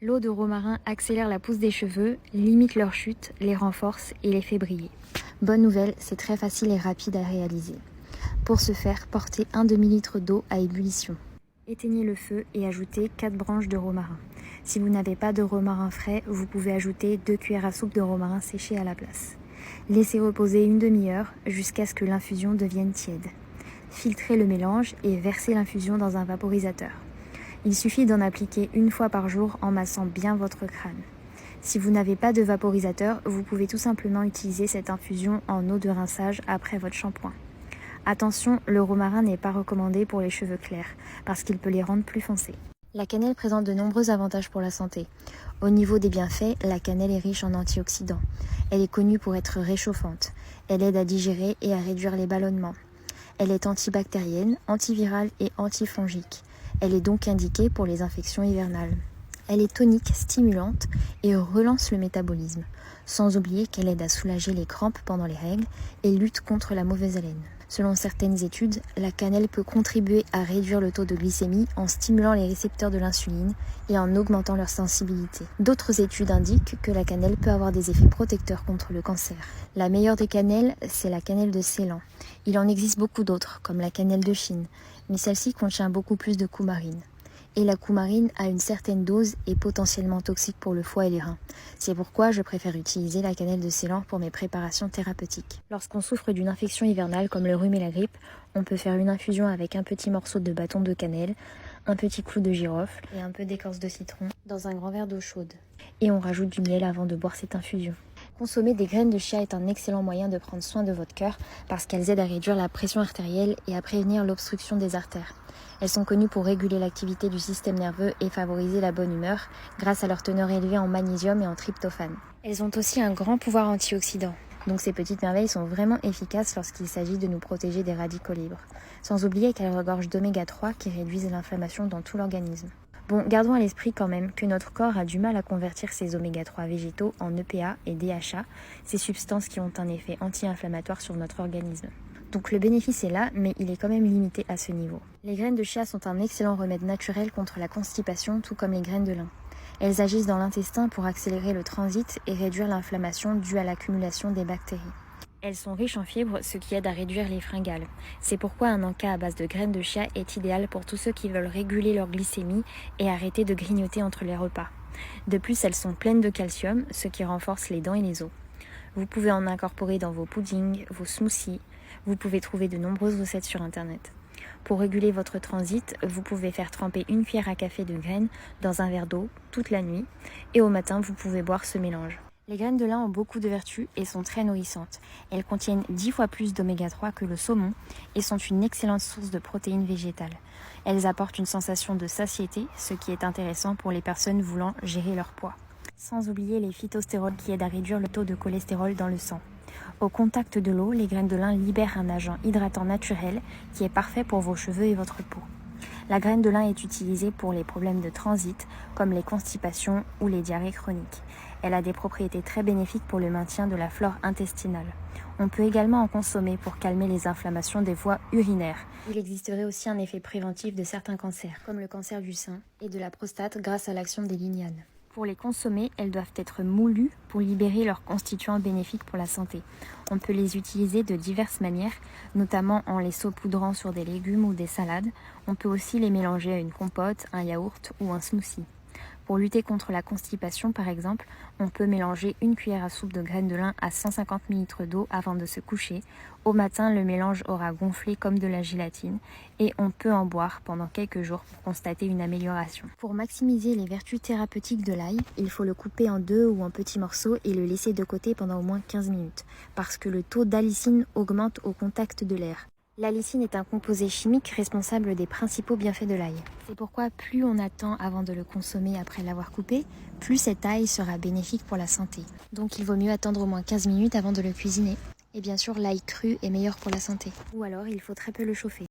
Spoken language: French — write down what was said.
L'eau de romarin accélère la pousse des cheveux, limite leur chute, les renforce et les fait briller. Bonne nouvelle, c'est très facile et rapide à réaliser. Pour ce faire, portez un demi-litre d'eau à ébullition. Éteignez le feu et ajoutez 4 branches de romarin. Si vous n'avez pas de romarin frais, vous pouvez ajouter 2 cuillères à soupe de romarin séché à la place. Laissez reposer une demi-heure jusqu'à ce que l'infusion devienne tiède. Filtrez le mélange et versez l'infusion dans un vaporisateur. Il suffit d'en appliquer une fois par jour en massant bien votre crâne. Si vous n'avez pas de vaporisateur, vous pouvez tout simplement utiliser cette infusion en eau de rinçage après votre shampoing. Attention, le romarin n'est pas recommandé pour les cheveux clairs, parce qu'il peut les rendre plus foncés. La cannelle présente de nombreux avantages pour la santé. Au niveau des bienfaits, la cannelle est riche en antioxydants. Elle est connue pour être réchauffante. Elle aide à digérer et à réduire les ballonnements. Elle est antibactérienne, antivirale et antifongique. Elle est donc indiquée pour les infections hivernales. Elle est tonique, stimulante et relance le métabolisme. Sans oublier qu'elle aide à soulager les crampes pendant les règles et lutte contre la mauvaise haleine. Selon certaines études, la cannelle peut contribuer à réduire le taux de glycémie en stimulant les récepteurs de l'insuline et en augmentant leur sensibilité. D'autres études indiquent que la cannelle peut avoir des effets protecteurs contre le cancer. La meilleure des cannelles, c'est la cannelle de Ceylan. Il en existe beaucoup d'autres, comme la cannelle de Chine, mais celle-ci contient beaucoup plus de coumarine. Et la coumarine a une certaine dose et potentiellement toxique pour le foie et les reins. C'est pourquoi je préfère utiliser la cannelle de Ceylan pour mes préparations thérapeutiques. Lorsqu'on souffre d'une infection hivernale comme le rhume et la grippe, on peut faire une infusion avec un petit morceau de bâton de cannelle, un petit clou de girofle et un peu d'écorce de citron dans un grand verre d'eau chaude. Et on rajoute du miel avant de boire cette infusion. Consommer des graines de chia est un excellent moyen de prendre soin de votre cœur parce qu'elles aident à réduire la pression artérielle et à prévenir l'obstruction des artères. Elles sont connues pour réguler l'activité du système nerveux et favoriser la bonne humeur grâce à leur teneur élevée en magnésium et en tryptophane. Elles ont aussi un grand pouvoir antioxydant. Donc ces petites merveilles sont vraiment efficaces lorsqu'il s'agit de nous protéger des radicaux libres. Sans oublier qu'elles regorgent d'oméga 3 qui réduisent l'inflammation dans tout l'organisme. Bon, gardons à l'esprit quand même que notre corps a du mal à convertir ces oméga 3 végétaux en EPA et DHA, ces substances qui ont un effet anti-inflammatoire sur notre organisme. Donc le bénéfice est là, mais il est quand même limité à ce niveau. Les graines de chia sont un excellent remède naturel contre la constipation, tout comme les graines de lin. Elles agissent dans l'intestin pour accélérer le transit et réduire l'inflammation due à l'accumulation des bactéries. Elles sont riches en fibres, ce qui aide à réduire les fringales. C'est pourquoi un encas à base de graines de chia est idéal pour tous ceux qui veulent réguler leur glycémie et arrêter de grignoter entre les repas. De plus, elles sont pleines de calcium, ce qui renforce les dents et les os. Vous pouvez en incorporer dans vos puddings, vos smoothies. Vous pouvez trouver de nombreuses recettes sur internet. Pour réguler votre transit, vous pouvez faire tremper une cuillère à café de graines dans un verre d'eau toute la nuit et au matin vous pouvez boire ce mélange. Les graines de lin ont beaucoup de vertus et sont très nourrissantes. Elles contiennent 10 fois plus d'oméga 3 que le saumon et sont une excellente source de protéines végétales. Elles apportent une sensation de satiété, ce qui est intéressant pour les personnes voulant gérer leur poids. Sans oublier les phytostérols qui aident à réduire le taux de cholestérol dans le sang. Au contact de l'eau, les graines de lin libèrent un agent hydratant naturel qui est parfait pour vos cheveux et votre peau. La graine de lin est utilisée pour les problèmes de transit, comme les constipations ou les diarrhées chroniques. Elle a des propriétés très bénéfiques pour le maintien de la flore intestinale. On peut également en consommer pour calmer les inflammations des voies urinaires. Il existerait aussi un effet préventif de certains cancers, comme le cancer du sein et de la prostate grâce à l'action des lignanes. Pour les consommer, elles doivent être moulues pour libérer leurs constituants bénéfiques pour la santé. On peut les utiliser de diverses manières, notamment en les saupoudrant sur des légumes ou des salades. On peut aussi les mélanger à une compote, un yaourt ou un smoothie. Pour lutter contre la constipation, par exemple, on peut mélanger une cuillère à soupe de graines de lin à 150 ml d'eau avant de se coucher. Au matin, le mélange aura gonflé comme de la gélatine et on peut en boire pendant quelques jours pour constater une amélioration. Pour maximiser les vertus thérapeutiques de l'ail, il faut le couper en 2 ou en petits morceaux et le laisser de côté pendant au moins 15 minutes, parce que le taux d'allicine augmente au contact de l'air. L'allicine est un composé chimique responsable des principaux bienfaits de l'ail. C'est pourquoi plus on attend avant de le consommer après l'avoir coupé, plus cet ail sera bénéfique pour la santé. Donc il vaut mieux attendre au moins 15 minutes avant de le cuisiner. Et bien sûr, l'ail cru est meilleur pour la santé. Ou alors il faut très peu le chauffer.